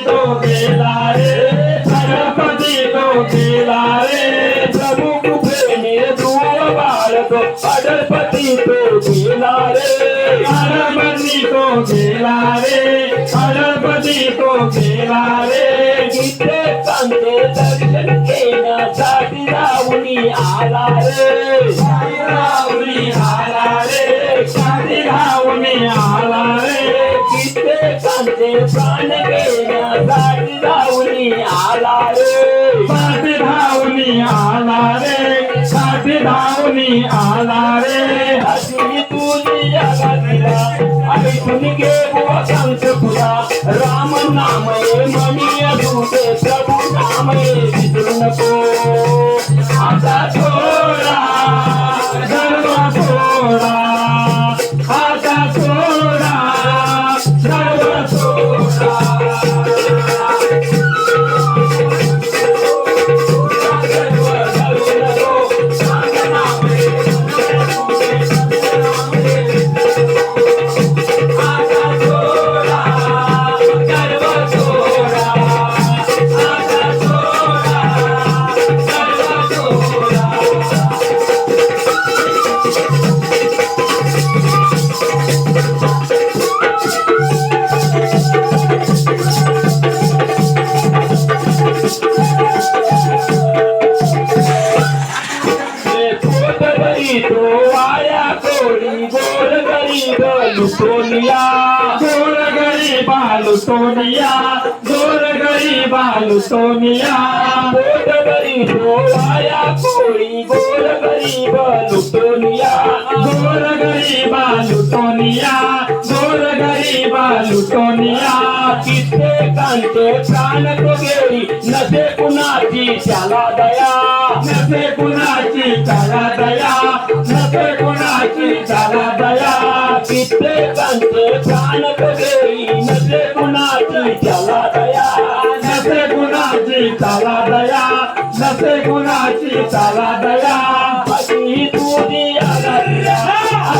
तो गेला रे, गणपती तो गेला रे, प्रभु कृपेने दूर बाळतो अडळपती तो गेला रे, गणपती तो गेला रे, अडळपती तो गेला रे, कित्येकांचे दर्शन घेण्यासाठी राहुनी आला रे, राहुनी आला रे, राहुनी आला रे, कित्येकांचे प्राण घेण्यासाठी राहुनी आला रे, धावनी आला रे, धावनी आला रे, अशी तुझी जगातला ऐकून घे बुवा सांगतो तुला, राम नाम ये मनी असूदे, प्रभु नाम ये विसरू नको, आता थोडा सर्व थोडा, आता थोडा सर्व थोडा, तो आया कोडी गोर गरीब लुटोनिया, गोर गरीब लुटोनिया, गोर गरीब लुटोनिया, गोर गरीब आया कोडी गोर गरीब लुटोनिया, गोर गरीब लुटोनिया, गोर गरीब लुटोनिया, कित्येकांचे प्राण तो गेली, नसे कुणाची त्याला दया, नसे कुणाची त्याला दया, नसे कुणाची त्याला दया, कित्येकांचे प्राण तो गेली, नसे कुणाची त्याला दया, नसे कुणाची त्याला दया, नसे कुणाची त्याला दया, अशी तुझी आराध्या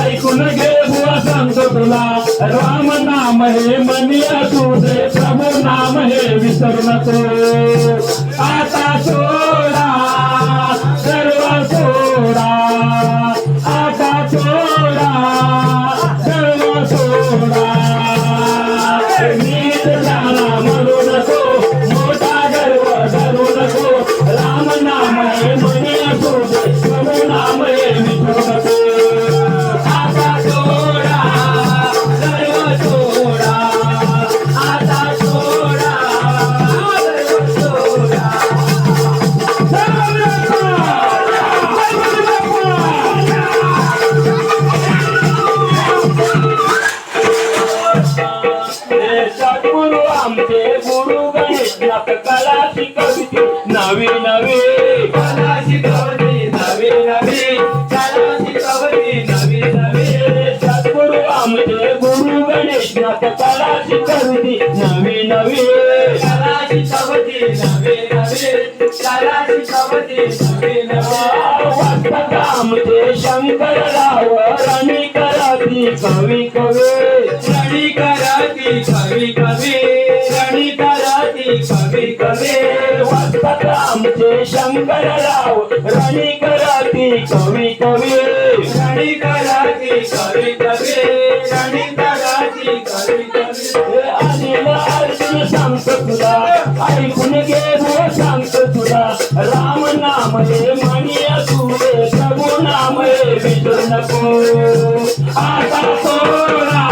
ऐकून घे बुवा सांगतो तुला, राम नाम हे मनी असूदे, प्रभु नाम हे विसरू नको, आता सोडा सर्व सोडा, आता सोडा सर्व सोडा, नीट झाला म्हणू नको, मोठा गर्व धरू नको, राम नाम हे मनी असूदे, प्रभु नाम हे विसरू नको, आता सोडा सर्व सोडा, आता सोडा सर्व सोडा, सद्गुरु आमचे गुरु गणेशनाथ कला शिकवती नवी नवी, कला शिकवती नवी नवी, कला शिकवती नवी नवी, सद्गुरु आमचे गुरु गणेशनाथ कला शिकवती नवी नवी, कला शिकवती नवी नवी, कला शिकवती नवी नवी, वास्तव आमचे शंकरराव रणी करती कवी कवी, रणी करती कवी कवी, रणी करती कवी कवी, वास्तव आमचे शंकरराव रणी करती कवी कवी, रणी करती कवी कवी, रणी करती कवी कवी, अनिल अर्जुन सांगतो तुला, ऐकून घे बुवा सांगतो तुला, राम नाम हे मनी असूदे, प्रभु नाम हे विसरू नको, आता सोडा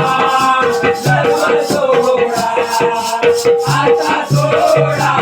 सर्व सोडा, आता सोडा